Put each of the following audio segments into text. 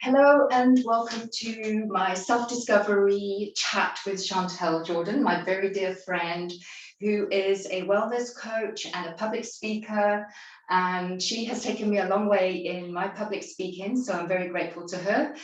Hello and welcome to my self-discovery chat with Chantaul Jordan, my very dear friend, who is a wellness coach and a public speaker. And she has taken me a long way in my public speaking, so I'm very grateful to her.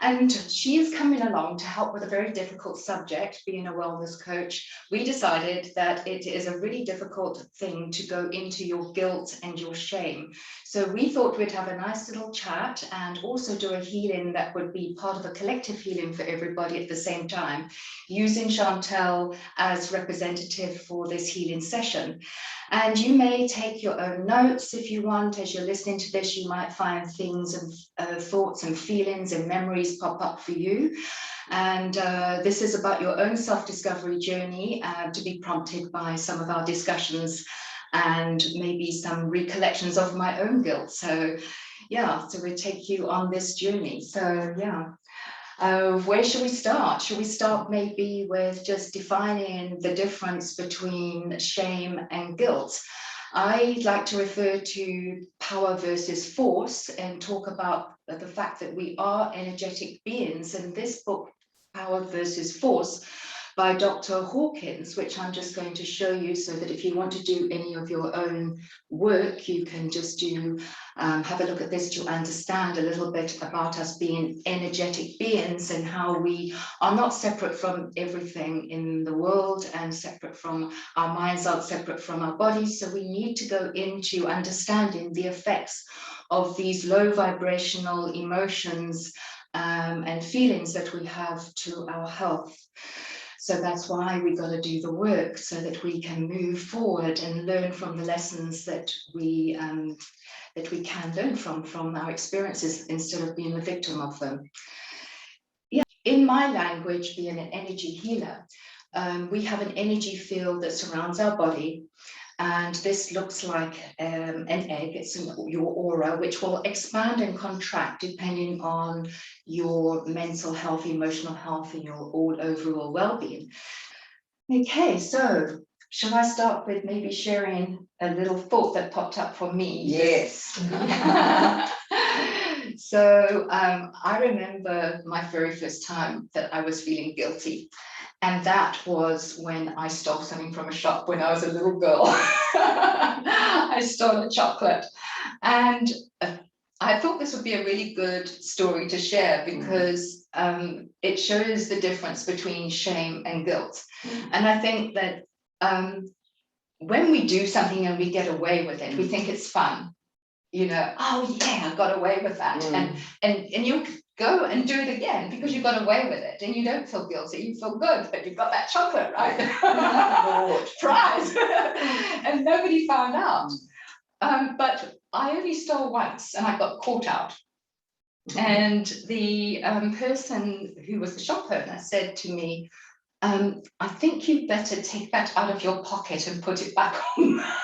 And she is coming along to help with a very difficult subject, being a wellness coach. We decided that it is a really difficult thing to go into your guilt and your shame. So we thought we'd have a nice little chat and also do a healing that would be part of a collective healing for everybody at the same time, using Chantaul as representative for this healing session. And you may take your own notes if you want. As you're listening to this, you might find things and thoughts and feelings and memories pop up for you. And this is about your own self-discovery journey to be prompted by some of our discussions and maybe some recollections of my own guilt. So yeah, so we take you on this journey. So yeah. Where should we start? Should we start maybe with just defining the difference between shame and guilt? I like to refer to power versus force and talk about the fact that we are energetic beings. And this book, Power versus Force, by Dr. Hawkins, which I'm just going to show you so that if you want to do any of your own work, you can just have a look at this to understand a little bit about us being energetic beings and how we are not separate from everything in the world and separate from our minds, aren't separate from our bodies. So we need to go into understanding the effects of these low vibrational emotions and feelings that we have to our health. So that's why we got to do the work so that we can move forward and learn from the lessons that we can learn from our experiences instead of being the victim of them. Yeah, in my language, being an energy healer, we have an energy field that surrounds our body. And this looks like an egg. It's your aura, which will expand and contract depending on your mental health, emotional health, and your overall well-being. Okay, so shall I start with maybe sharing a little thought that popped up for me? Yes. So I remember my very first time that I was feeling guilty. And that was when I stole something from a shop when I was a little girl. I stole a chocolate. And I thought this would be a really good story to share because it shows the difference between shame and guilt. And I think that when we do something and we get away with it, we think it's fun. You know, oh yeah, I got away with that. And you go and do it again because you got away with it and you don't feel guilty, you feel good, but you've got that chocolate, right? Prize. And nobody found out. But I only stole once and I got caught out. And the person who was the shop owner said to me, I think you'd better take that out of your pocket and put it back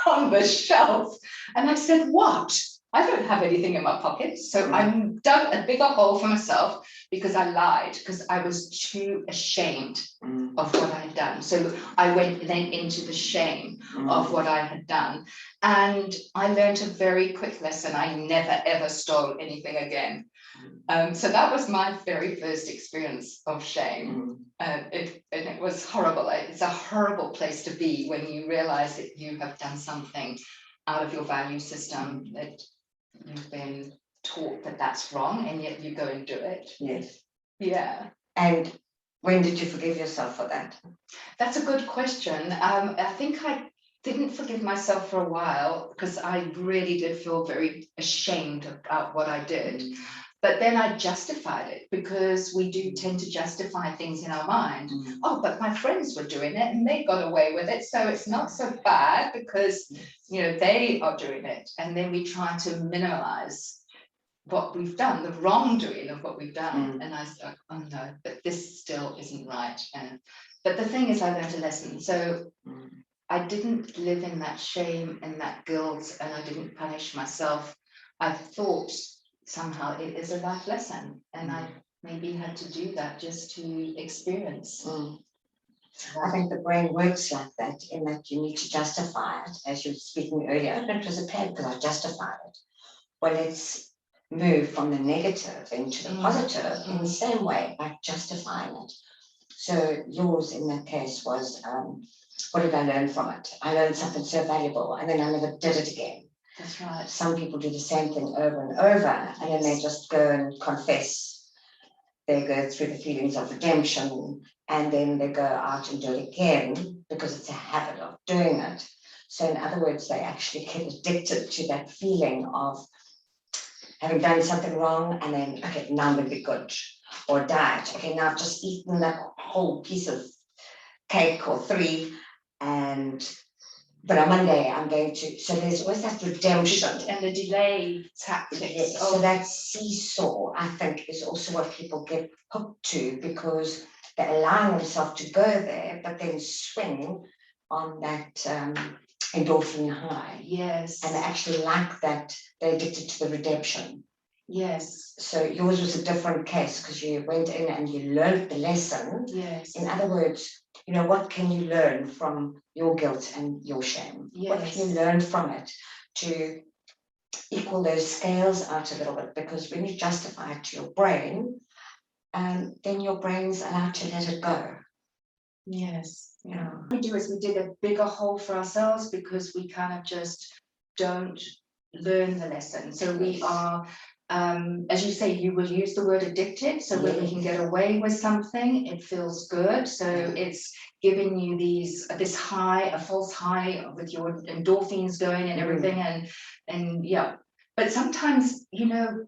on the shelf. And I said, what? I don't have anything in my pocket. So I dug a bigger hole for myself because I lied, because I was too ashamed of what I had done. So I went then into the shame of what I had done. And I learned a very quick lesson. I never, ever stole anything again. So that was my very first experience of shame. And it was horrible. It's a horrible place to be when you realize that you have done something out of your value system, that you've been taught that that's wrong, and yet you go and do it. Yes. Yeah. And when did you forgive yourself for that? That's a good question. I think I didn't forgive myself for a while because I really did feel very ashamed about what I did. But then I justified it because we do tend to justify things in our mind. Oh, but my friends were doing it and they got away with it, so it's not so bad because, you know, they are doing it. And then we try to minimize what we've done, the wrongdoing of what we've done. And I said, oh no, but this still isn't right. But the thing is, I learned a lesson. So I didn't live in that shame and that guilt, and I didn't punish myself. I thought somehow it is a life lesson, and I maybe had to do that just to experience. I think the brain works like that, in that you need to justify it, as you were speaking earlier. It was a plan because I justified it. Well, move from the negative into the positive in the same way by justifying it. So yours in that case was, what did I learn from it? I learned something so valuable and then I never did it again. That's right. Some people do the same thing over and over and then they just go and confess. They go through the feelings of redemption and then they go out and do it again because it's a habit of doing it. So in other words, they actually get addicted to that feeling of having done something wrong and then, okay, now I'm going to be good. Or diet, okay, now I've just eaten that whole piece of cake or 3 but on Monday I'm going to, so there's always that redemption. And the delay tactics. Yeah, so that seesaw, I think, is also what people get hooked to because they're allowing themselves to go there, but then swing on that endorphin high. Yes. And they actually like that, they're addicted to the redemption. Yes. So yours was a different case because you went in and you learned the lesson. Yes. In other words, you know, what can you learn from your guilt and your shame? Yes. What can you learn from it to equal those scales out a little bit? Because when you justify it to your brain, then your brain's allowed to let it go. Yes. Yeah. What we do is we dig a bigger hole for ourselves because we kind of just don't learn the lesson. So we are, as you say, you will use the word addicted. So when we can get away with something, it feels good. So it's giving you this high, a false high with your endorphins going and everything. And yeah, but sometimes, you know,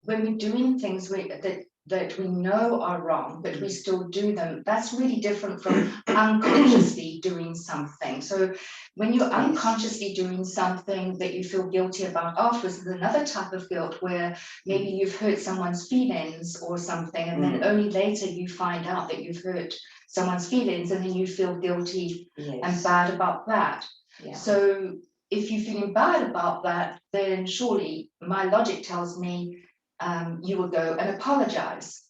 when we're doing things that we know are wrong, but we still do them, that's really different from unconsciously doing something. So when you're unconsciously doing something that you feel guilty about afterwards, there's another type of guilt where maybe you've hurt someone's feelings or something, and then only later you find out that you've hurt someone's feelings, and then you feel guilty and bad about that. So if you're feeling bad about that, then surely my logic tells me you will go and apologize.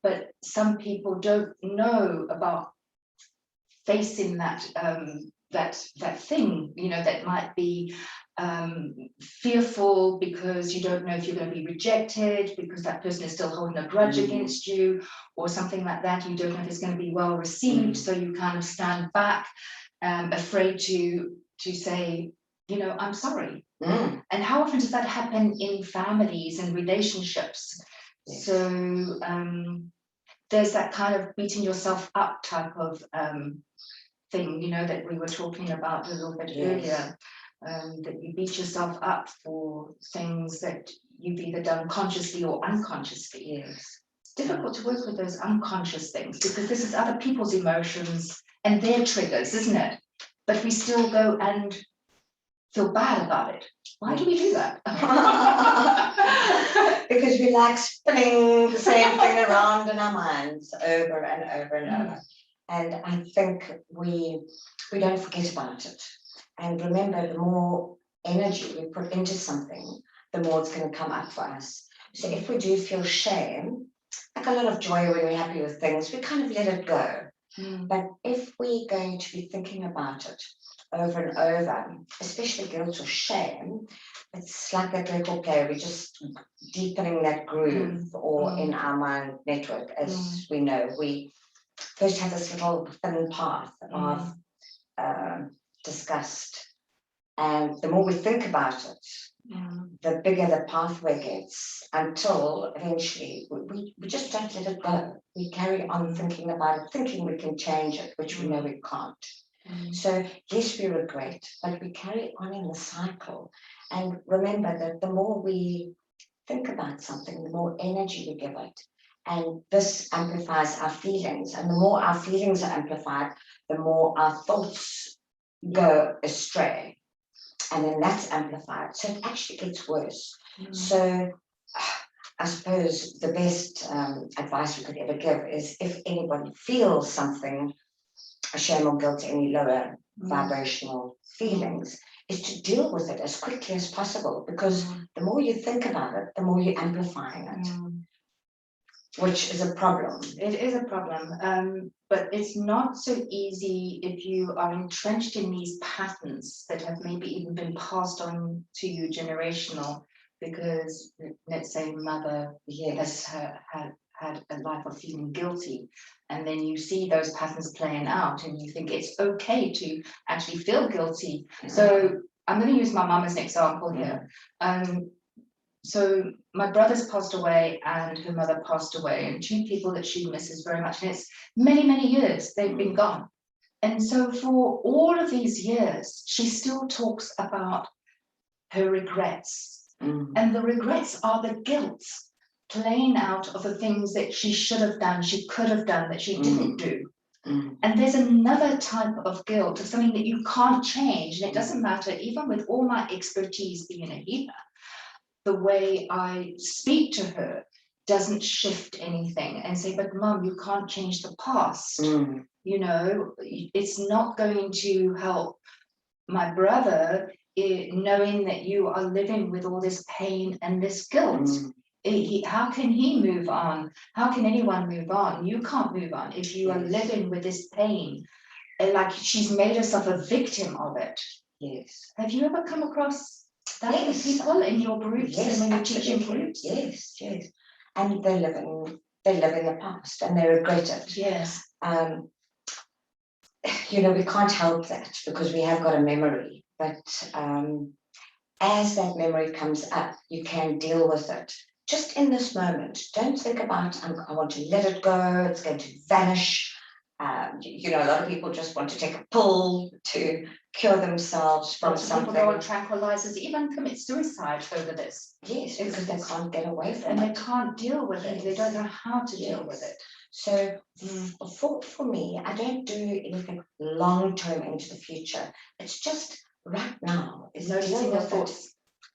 But some people don't know about facing that that thing, you know, that might be fearful because you don't know if you're going to be rejected because that person is still holding a grudge against you or something like that. You don't know if it's going to be well received, so you kind of stand back, afraid to say, you know, I'm sorry. And how often does that happen in families and relationships? So there's that kind of beating yourself up type of thing, you know, that we were talking about a little bit earlier, that you beat yourself up for things that you've either done consciously or unconsciously. It's difficult to work with those unconscious things because this is other people's emotions and their triggers, isn't it? But we still go and feel bad about it. Why do we do that? Because we like spinning the same thing around in our minds over and over and over. And I think we don't forget about it. And remember, the more energy we put into something, the more it's going to come up for us. So if we do feel shame, like a lot of joy when we're happy with things, we kind of let it go. But if we're going to be thinking about it over and over, especially guilt or shame, it's like that record player, we're just deepening that groove or in our mind network, as we know. We first have this little thin path of disgust. And the more we think about it, the bigger the pathway gets until eventually we just don't let it go. We carry on thinking about it, thinking we can change it, which we know we can't. So yes, we regret, but we carry on in the cycle. And remember that the more we think about something, the more energy we give it. And this amplifies our feelings. And the more our feelings are amplified, the more our thoughts go astray. And then that's amplified. So it actually gets worse. So I suppose the best advice we could ever give is if anybody feels something, shame or guilt, any lower vibrational feelings, is to deal with it as quickly as possible, because the more you think about it, the more you're amplifying it, which is a problem. It is a problem, but it's not so easy if you are entrenched in these patterns that have maybe even been passed on to you generational, because let's say mother Yes. has had a life of feeling guilty, and then you see those patterns playing out and you think it's okay to actually feel guilty. So I'm going to use my mum as an example here. So my brother's passed away and her mother passed away, and two people that she misses very much, and it's many, many years they've been gone. And so for all of these years, she still talks about her regrets. And the regrets are the guilt playing out of the things that she should have done, she could have done, that she didn't do. And there's another type of guilt, of something that you can't change. And it doesn't matter, even with all my expertise being a healer, the way I speak to her doesn't shift anything, and say, but mum, you can't change the past. You know, it's not going to help my brother knowing that you are living with all this pain and this guilt. How can he move on? How can anyone move on? You can't move on if you are living with this pain. Like she's made herself a victim of it. Yes. Have you ever come across that with people in your groups and when you're teaching groups? Yes, yes. And they live in the past and they regret it. Yes. You know, we can't help that because we have got a memory, but as that memory comes up, you can deal with it. Just in this moment, don't think about, I want to let it go, it's going to vanish. You know, a lot of people just want to take a pill to cure themselves from something. People go on tranquilizers, even commit suicide over this. Yes, because they can't get away from it. And they can't deal with it. They don't know how to deal with it. So for me, I don't do anything long-term into the future. It's just right now. Is noticing your thoughts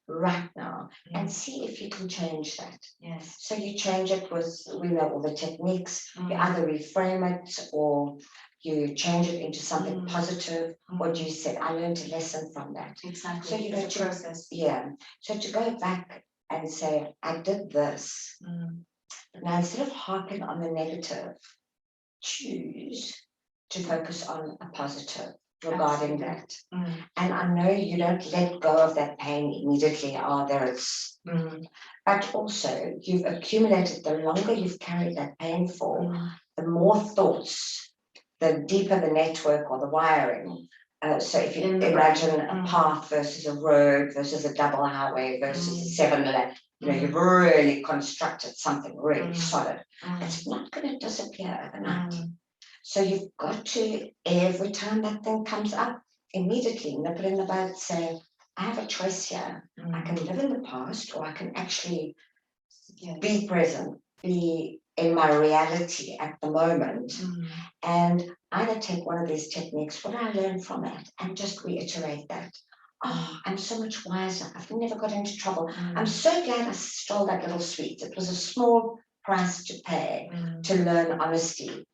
right now and see if you can change that. Yes. So you change it with, we know all the techniques. You either reframe it or you change it into something positive. What you said, I learned a lesson from that. Exactly. So you know, to process. Yeah. So to go back and say, I did this. Now instead of harping on the negative, choose to focus on a positive regarding that. And I know you don't let go of that pain immediately. There it is. But also you've accumulated, the longer you've carried that pain for, the more thoughts, the deeper the network or the wiring. So if you imagine a path versus a road versus a double highway versus a 7-lane, you know, you've really constructed something really solid. It's not going to disappear overnight. So you've got to, every time that thing comes up, immediately nip it in the bud, say, I have a choice here. I can live in the past, or I can actually be present, be in my reality at the moment, and either take one of these techniques, what I learned from it, and just reiterate that. Oh, I'm so much wiser. I've never got into trouble. I'm so glad I stole that little sweet. It was a small price to pay to learn honesty.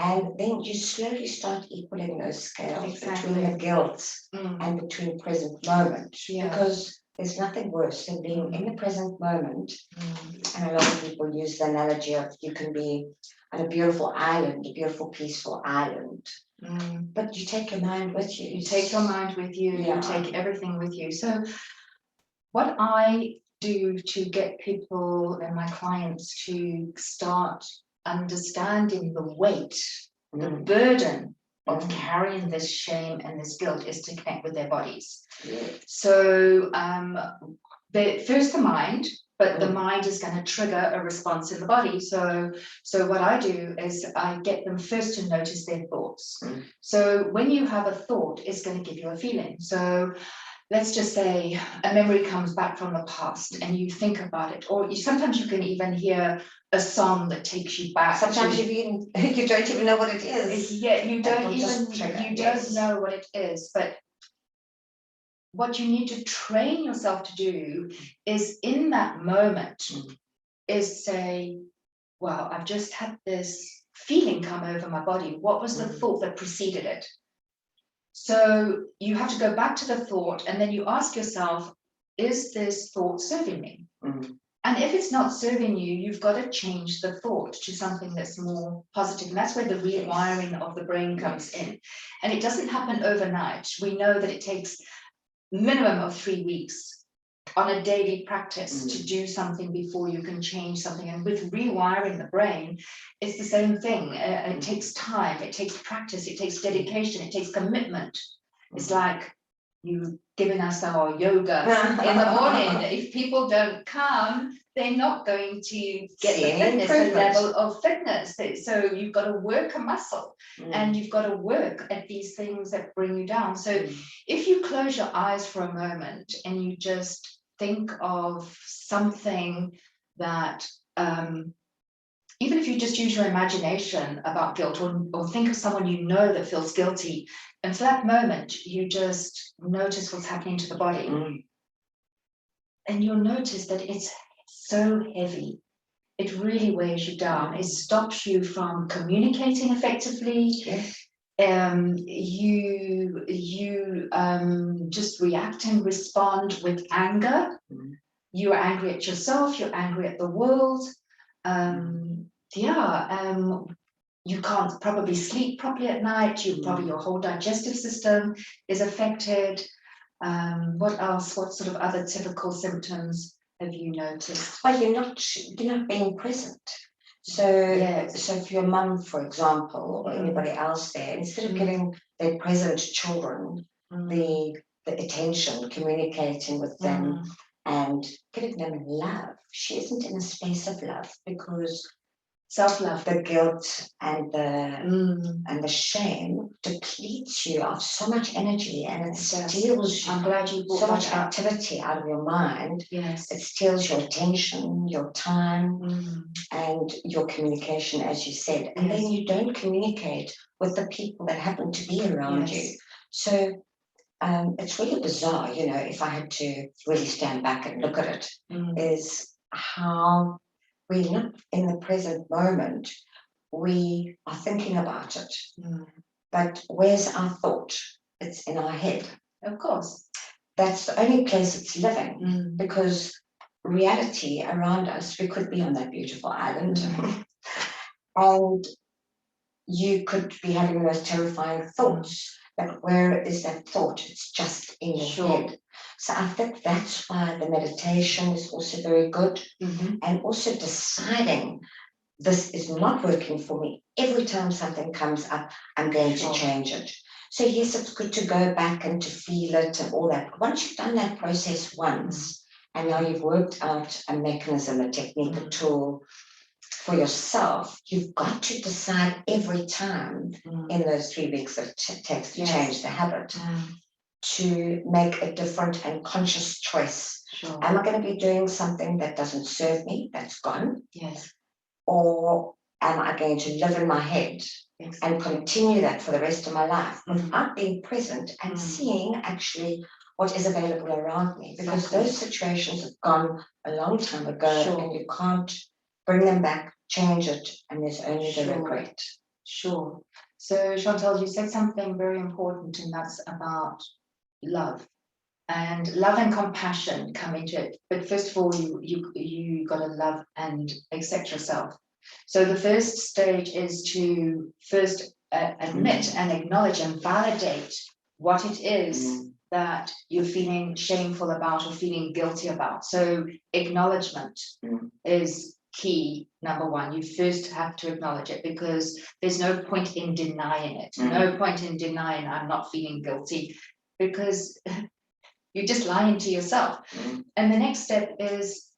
And then you slowly start equaling those scales between the guilt and between present moment, because there's nothing worse than being in the present moment. And a lot of people use the analogy of you can be on a beautiful island, a beautiful, peaceful island, but you take your mind with you. You take your mind with you, you take everything with you. So what I do to get people and my clients to start understanding the weight, the burden of carrying this shame and this guilt is to connect with their bodies. So first the mind, but the mind is going to trigger a response in the body. So what I do is I get them first to notice their thoughts. So when you have a thought, it's going to give you a feeling. So let's just say a memory comes back from the past and you think about it, or sometimes you can even hear a song that takes you back. Sometimes you don't even know what it is. Yeah, you don't know what it is. But what you need to train yourself to do is in that moment is say, wow, I've just had this feeling come over my body. What was the thought that preceded it? So you have to go back to the thought and then you ask yourself, is this thought serving me? And if it's not serving you, you've got to change the thought to something that's more positive. And that's where the rewiring of the brain comes in. And it doesn't happen overnight. We know that it takes minimum of 3 weeks on a daily practice to do something before you can change something. And with rewiring the brain, it's the same thing. It takes time, it takes practice, it takes dedication, it takes commitment. It's like you giving us our yoga in the morning. If people don't come, they're not going to get the fitness, the level of fitness. So you've got to work a muscle and you've got to work at these things that bring you down. So if you close your eyes for a moment and you just think of something that, even if you just use your imagination about guilt, or think of someone you know that feels guilty, and for that moment, you just notice what's happening to the body. And you'll notice that it's so heavy. It really weighs you down. It stops you from communicating effectively. You just react and respond with anger. You're angry at yourself, you're angry at the world. You can't probably sleep properly at night. Your whole digestive system is affected. What else? What sort of other typical symptoms have you noticed? Well, you're not being present. So for your mum, for example, or anybody else there, instead of giving their present children the attention, communicating with them and giving them love, she isn't in a space of love, because self-love, the guilt and the shame depletes you of so much energy, and it steals I'm glad you brought so much that up. activity out of your mind. Yes. It steals your attention, your time, and your communication, as you said. And then you don't communicate with the people that happen to be around you. So it's really bizarre, if I had to really stand back and look at it, is how we're not in the present moment. We are thinking about it. But where's our thought? It's in our head. Of course. That's the only place it's living, because reality around us, we could be on that beautiful island and you could be having the most terrifying thoughts. But where is that thought? It's just in your head. So I think that's why the meditation is also very good. And also deciding, this is not working for me. Every time something comes up, I'm going to change it. So yes, it's good to go back and to feel it and all that. Once you've done that process once, and now you've worked out a mechanism, a technique, a tool for yourself, you've got to decide every time in those 3 weeks that it takes to change the habit, to make a different and conscious choice. Am I going to be doing something that doesn't serve me, that's gone? Or am I going to live in my head and continue that for the rest of my life without being present and seeing actually what is available around me? Because those situations have gone a long time ago and you can't bring them back, change it, and there's only the regret. So Chantaul, you said something very important, and that's about love. And love and compassion come into it. But first of all, you got to love and accept yourself. So the first stage is to first admit and acknowledge and validate what it is that you're feeling shameful about or feeling guilty about. So acknowledgement is key, number one. You first have to acknowledge it, because there's no point in denying it. No point in denying I'm not feeling guilty, because you're just lying to yourself. And the next step is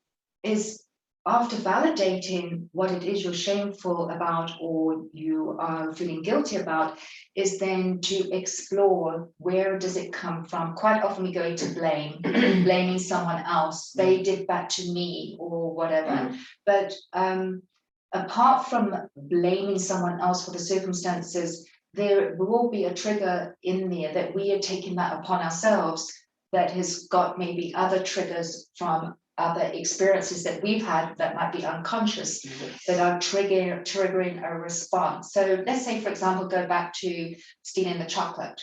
after validating what it is you're shameful about or you are feeling guilty about, is then to explore, where does it come from? Quite often we go into blame, blaming someone else. They did that to me or whatever. But apart from blaming someone else for the circumstances, there will be a trigger in there that we are taking that upon ourselves, that has got maybe other triggers from other experiences that we've had that might be unconscious, that are triggering a response. So let's say, for example, go back to stealing the chocolate.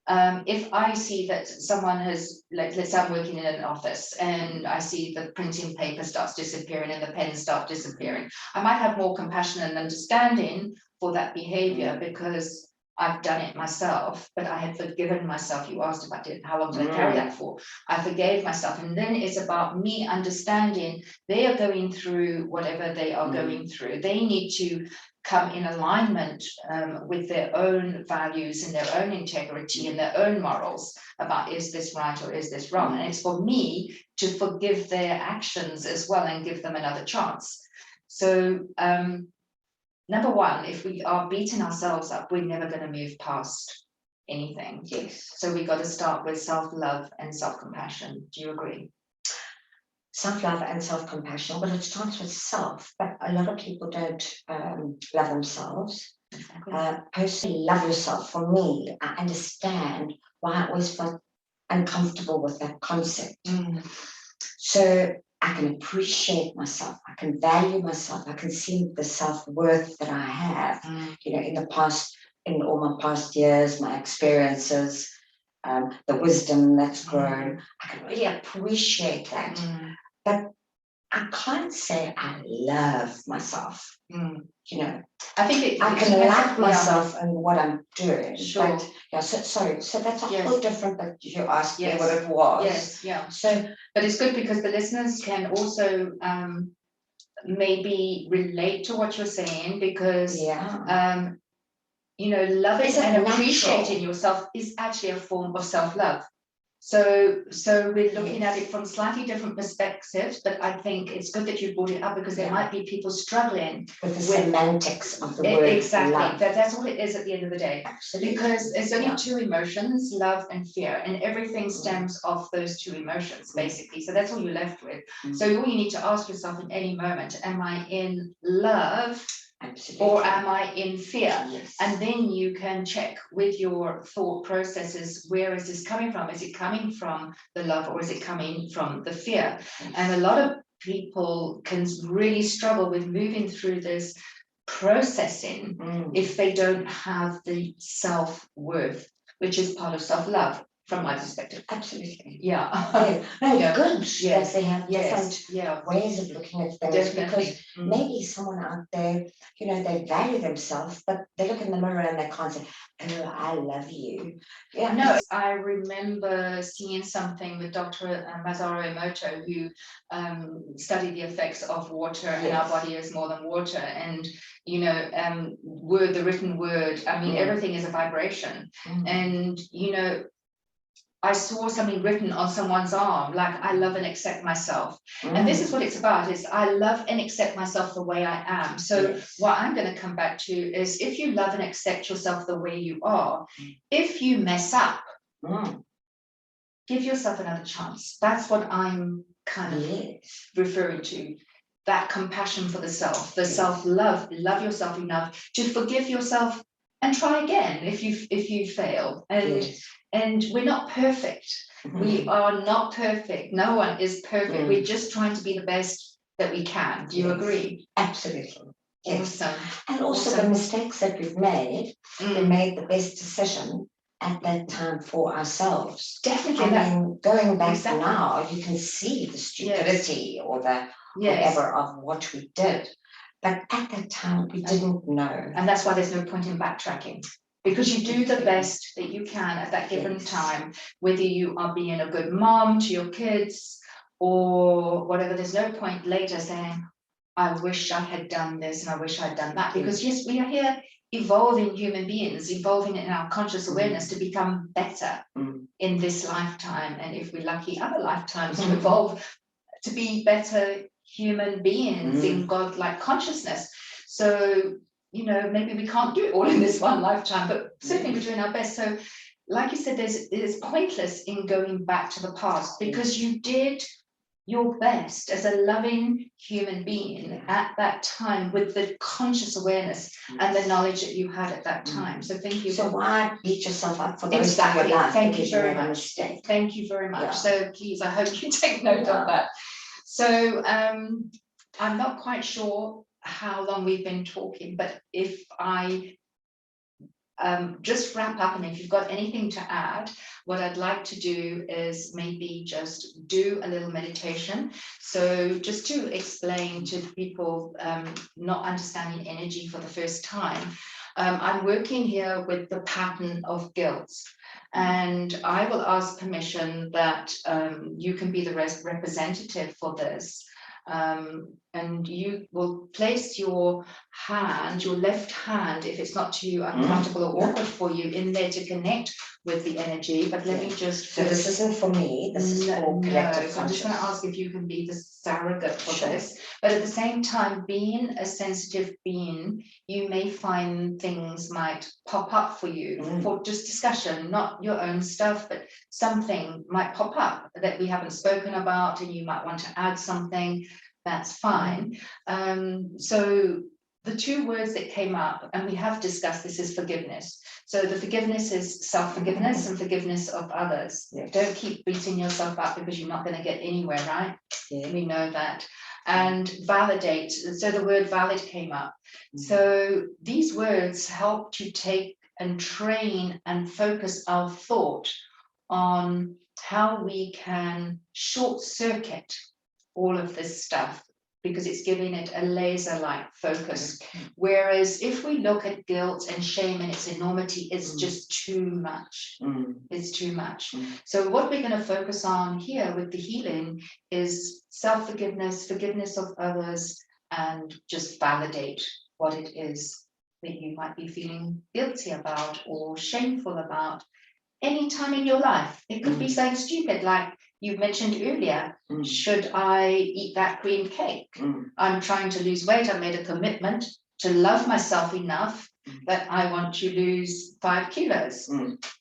If I see that someone has, let's say I'm working in an office and I see the printing paper starts disappearing and the pens start disappearing, I might have more compassion and understanding for that behavior, because I've done it myself, but I had forgiven myself. You asked if I did, how long did I carry that for? I forgave myself. And then it's about me understanding they are going through whatever they are going through. They need to come in alignment with their own values and their own integrity and their own morals about, is this right or is this wrong? And it's for me to forgive their actions as well and give them another chance. So number one, if we are beating ourselves up, we're never going to move past anything. Yes. So we got to start with self-love and self-compassion. Do you agree? Self-love and self-compassion. Well, it starts with self, but a lot of people don't love themselves. Exactly. Personally, love yourself. For me, I understand why I always felt uncomfortable with that concept. So I can appreciate myself, I can value myself, I can see the self-worth that I have, you know, in the past, in all my past years, my experiences, the wisdom that's grown. I can really appreciate that. But I can't say I love myself. You know, I think I can like myself and what I'm doing. Sure. But yeah, so that's a Yes. whole different, but you asked Yes. me what it was. Yes, yeah. So, but it's good because the listeners can also maybe relate to what you're saying, because yeah. You know, loving Is it and natural? appreciating yourself is actually a form of self-love. So we're looking at it from slightly different perspectives, but I think it's good that you brought it up, because there might be people struggling with the semantics of the word exactly love. That's all it is at the end of the day. Absolutely. Because there's only two emotions, love and fear, and everything stems off those two emotions basically. So that's all you're left with. So all you need to ask yourself in any moment, am I in love? Absolutely. Or am I in fear? Yes. And then you can check with your thought processes, where is this coming from? Is it coming from the love, or is it coming from the fear? Yes. And a lot of people can really struggle with moving through this processing if they don't have the self-worth, which is part of self-love. From my perspective. Absolutely. Yeah. No, it's good. Yes, they have different ways of looking at things. Definitely. Because maybe someone out there, you know, they value themselves, but they look in the mirror and they can't say, oh, I love you. Yeah. No, I remember seeing something with Dr. Masaru Emoto, who studied the effects of water, and our body is more than water. And you know, the written word, I mean, everything is a vibration. And you know, I saw something written on someone's arm, like, I love and accept myself. And this is what it's about, is I love and accept myself the way I am. So what I'm going to come back to is, if you love and accept yourself the way you are, if you mess up, give yourself another chance. That's what I'm kind of referring to. That compassion for the self, the self-love, love yourself enough to forgive yourself and try again if you fail. And we're not perfect. We are not perfect. No one is perfect. We're just trying to be the best that we can. Do you agree? Absolutely. Awesome. And also the mistakes that we've made, we made the best decision at that time for ourselves. Definitely. I mean, going back now, you can see the stupidity or the whatever of what we did. But at that time, we didn't know. And that's why there's no point in backtracking. Because you do the best that you can at that given time, whether you are being a good mom to your kids or whatever. There's no point later saying, I wish I had done this and I wish I'd done that. Because yes, we are here evolving human beings, evolving in our conscious awareness to become better in this lifetime. And if we're lucky, other lifetimes to evolve to be better human beings in God-like consciousness. So you know, maybe we can't do it all in this one lifetime, but certainly we're doing our best. So like you said, it's pointless in going back to the past, because you did your best as a loving human being at that time with the conscious awareness and the knowledge that you had at that time. So thank you. So why beat yourself up for the rest of your life? Thank you very much. Thank you very much. So please, I hope you take note of that. So I'm not quite sure how long we've been talking, but if I just wrap up, and if you've got anything to add, what I'd like to do is maybe just do a little meditation. So just to explain to the people not understanding energy for the first time, I'm working here with the pattern of guilt. And I will ask permission that you can be the representative for this. And you will place your hand, your left hand, if it's not too uncomfortable or awkward for you, in there to connect with the energy. But let me just... So this isn't for me, this is for collective So I'm just going to ask if you can be the surrogate for this. But at the same time, being a sensitive being, you may find things might pop up for you for just discussion, not your own stuff, but something might pop up that we haven't spoken about, and you might want to add something. That's fine. So the two words that came up, and we have discussed this, is forgiveness. So the forgiveness is self-forgiveness and forgiveness of others. Yes. Don't keep beating yourself up because you're not going to get anywhere, right? Yeah. We know that. And validate. So the word valid came up. So these words help to take and train and focus our thought on how we can short circuit all of this stuff, because it's giving it a laser-like focus. Whereas if we look at guilt and shame and its enormity, it's just too much. It's too much. So what we're going to focus on here with the healing is self-forgiveness, forgiveness of others, and just validate what it is that you might be feeling guilty about or shameful about any time in your life. It could be something stupid, like you mentioned earlier, should I eat that cream cake? I'm trying to lose weight. I made a commitment to love myself enough that I want to lose 5 kilos.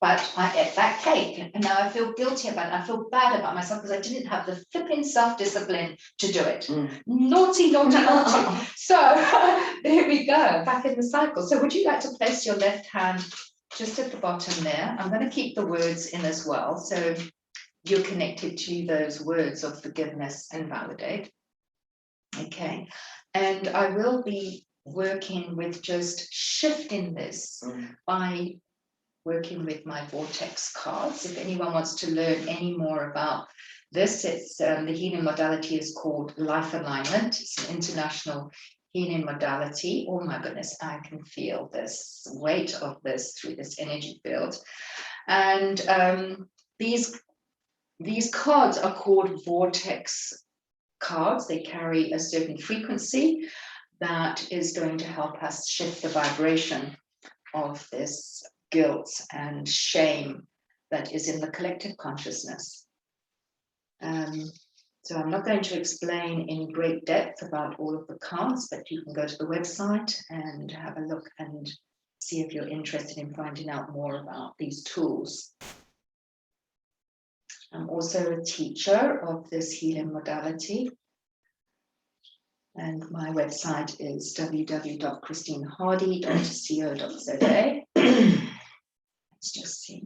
But I ate that cake, and now I feel guilty about it. I feel bad about myself because I didn't have the flipping self-discipline to do it. Naughty, naughty, naughty. So there we go, back in the cycle. So would you like to place your left hand just at the bottom there? I'm going to keep the words in as well, so you're connected to those words of forgiveness and validate. Okay, and I will be working with just shifting this by working with my vortex cards. If anyone wants to learn any more about this, it's the healing modality is called Life Alignment. It's an international healing modality. Oh my goodness, I can feel this weight of this through this energy field. And these cards are called vortex cards. They carry a certain frequency that is going to help us shift the vibration of this guilt and shame that is in the collective consciousness. So I'm not going to explain in great depth about all of the cards, but you can go to the website and have a look and see if you're interested in finding out more about these tools. I'm also a teacher of this healing modality, and my website is www.christinehardy.co.za. Let's just see.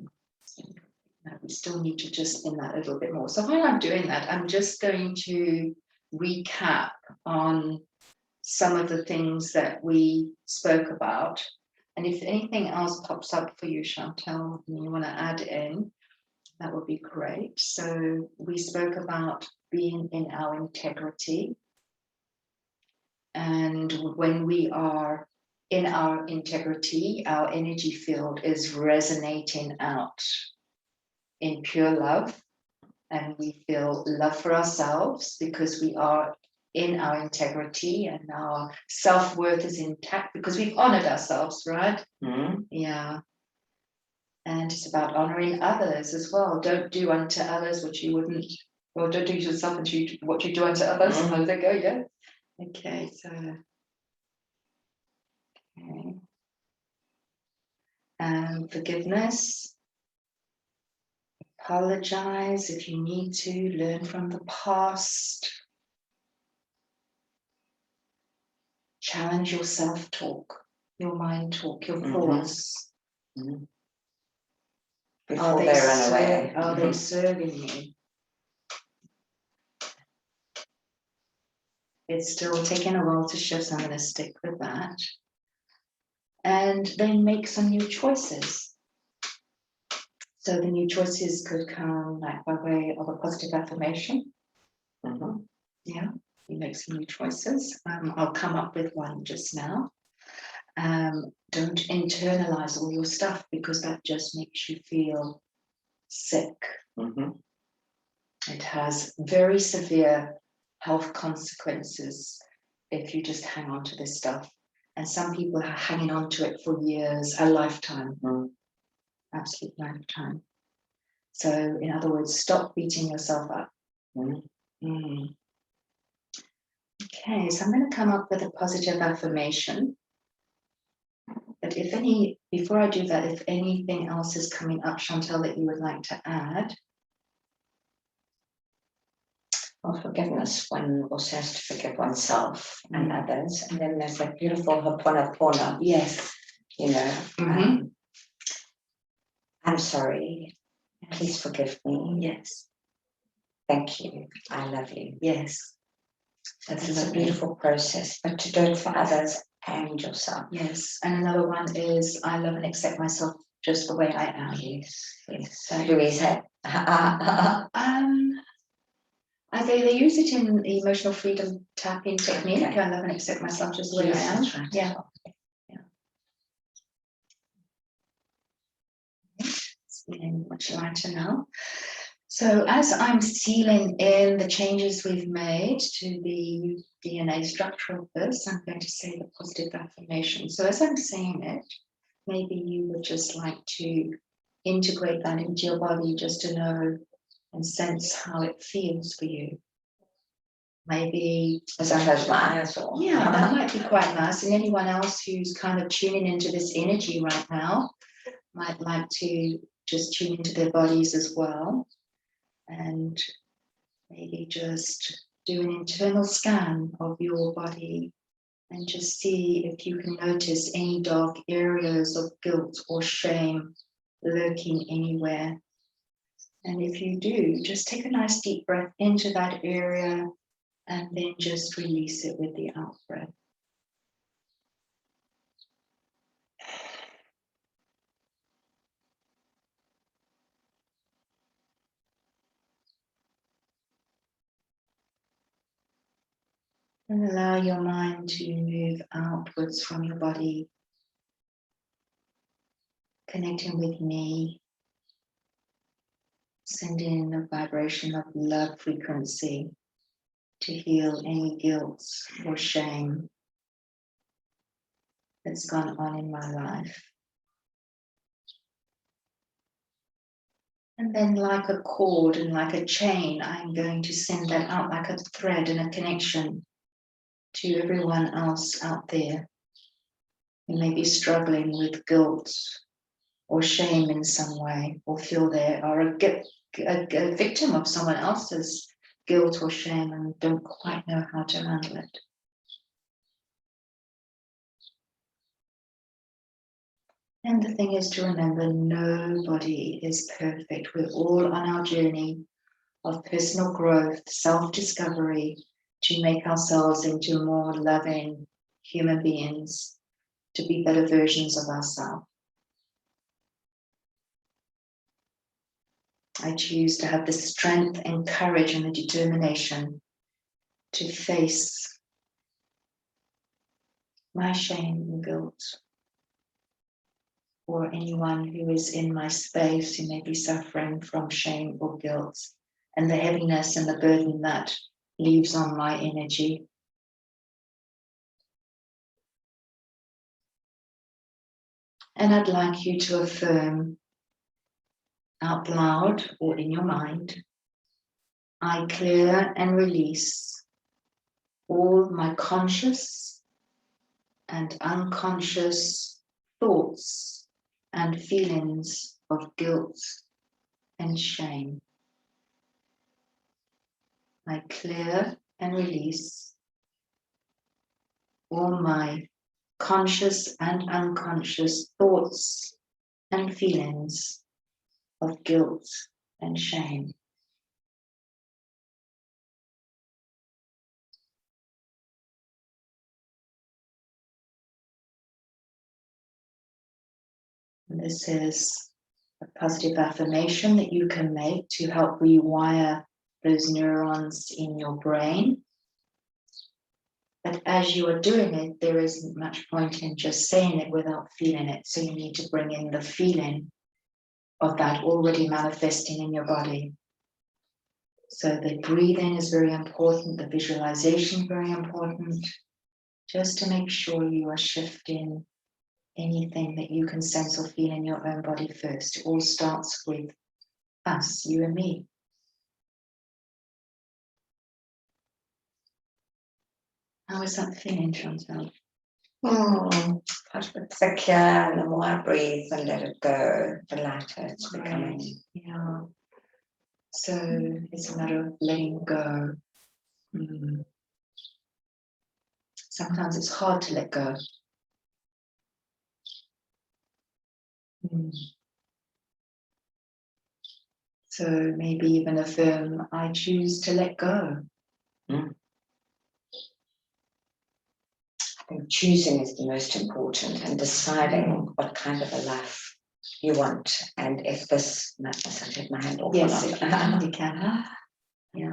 We still need to just spin that a little bit more. So while I'm doing that, I'm just going to recap on some of the things that we spoke about. And if anything else pops up for you, Chantal, and you want to add in, that would be great. So we spoke about being in our integrity. And when we are in our integrity, our energy field is resonating out in pure love, and we feel love for ourselves because we are in our integrity, and our self-worth is intact because we've honored ourselves, right? Yeah. And it's about honoring others as well. Don't do unto others what you wouldn't, or don't do yourself and what you do unto others. How they go, yeah. Okay, so okay. Forgiveness. Apologize if you need to, learn from the past. Challenge your self-talk, your mind talk, your thoughts. Before they run away. Are they serving you? It's still taking a while to shift, so I'm going to stick with that. And then make some new choices. So the new choices could come like by way of a positive affirmation. Yeah, you make some new choices. I'll come up with one just now. Don't internalize all your stuff, because that just makes you feel sick. It has very severe health consequences if you just hang on to this stuff. And some people are hanging on to it for years, a lifetime, absolute lifetime. So in other words, stop beating yourself up. Okay, so I'm going to come up with a positive affirmation. But before I do that, if anything else is coming up, Chantal, that you would like to add. Well, forgiveness, one also has to forgive oneself and others. And then there's that beautiful Ho'oponopono. Yes. You know, I'm sorry. Please forgive me. Yes. Thank you. I love you. Yes. It's a beautiful process, but to do it for others and yourself. Yes. And another one is, I love and accept myself just the way I am. Yes. Yes. So Louise had. They use it in the emotional freedom tapping technique. Okay. I love and accept myself just the way I am. Right. Yeah. It's feeling much lighter now. So as I'm sealing in the changes we've made to the DNA structure of this, I'm going to say the positive affirmation. So as I'm saying it, maybe you would just like to integrate that into your body, just to know and sense how it feels for you. Maybe as I close my eyes. Yeah, that might be quite nice. And anyone else who's kind of tuning into this energy right now might like to just tune into their bodies as well. And maybe just do an internal scan of your body and just see if you can notice any dark areas of guilt or shame lurking anywhere. And if you do, just take a nice deep breath into that area and then just release it with the out breath. And allow your mind to move outwards from your body, connecting with me, sending a vibration of love frequency to heal any guilt or shame that's gone on in my life. And then like a cord and like a chain, I'm going to send that out like a thread and a connection to everyone else out there who may be struggling with guilt or shame in some way, or feel they are a victim of someone else's guilt or shame and don't quite know how to handle it. And the thing is to remember, nobody is perfect. We're all on our journey of personal growth, self-discovery, to make ourselves into more loving human beings, to be better versions of ourselves. I choose to have the strength and courage and the determination to face my shame and guilt, or anyone who is in my space who may be suffering from shame or guilt, and the heaviness and the burden that leaves on my energy. And I'd like you to affirm out loud or in your mind, I clear and release all my conscious and unconscious thoughts and feelings of guilt and shame. I clear and release all my conscious and unconscious thoughts and feelings of guilt and shame. And this is a positive affirmation that you can make to help rewire those neurons in your brain. But as you are doing it, there isn't much point in just saying it without feeling it. So you need to bring in the feeling of that already manifesting in your body. So the breathing is very important, the visualization very important, just to make sure you are shifting anything that you can sense or feel in your own body first. It all starts with us, you and me. How is that feeling, Chantaul? Much thicker, and the more I breathe and let it go, the lighter it's becoming. Yeah. So it's a matter of letting go. Sometimes it's hard to let go. So maybe even affirm, I choose to let go. I think choosing is the most important, and deciding what kind of a life you want. And if this, I take my hand off. Yes, if you can. Yeah.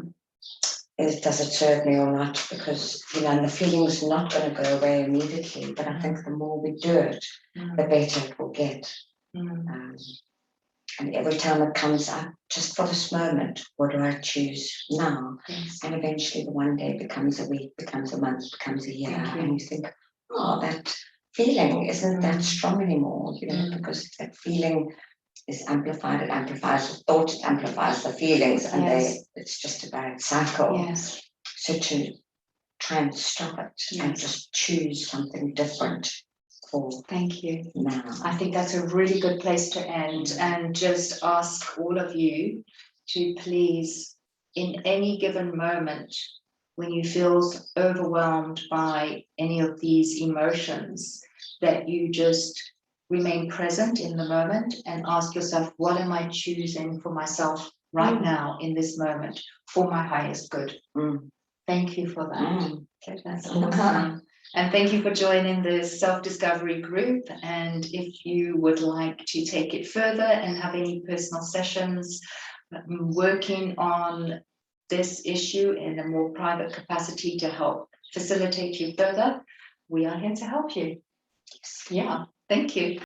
Does it serve me or not? Because, and the feeling's not going to go away immediately, but I think the more we do it, the better it will get. And every time it comes up, just for this moment, what do I choose now? Yes. And eventually the one day becomes a week, becomes a month, becomes a year. And you think, oh, that feeling isn't that strong anymore, because that feeling is amplified. It amplifies the thought, it amplifies the feelings, and it's just a bad cycle. Yes. So to try and stop it and just choose something different. Thank you. Now. I think that's a really good place to end, and just ask all of you to please, in any given moment, when you feel overwhelmed by any of these emotions, that you just remain present in the moment and ask yourself, what am I choosing for myself right now in this moment for my highest good? Thank you for that. That's awesome. And thank you for joining the self-discovery group. And if you would like to take it further and have any personal sessions working on this issue in a more private capacity to help facilitate you further, we are here to help you. Yeah, thank you.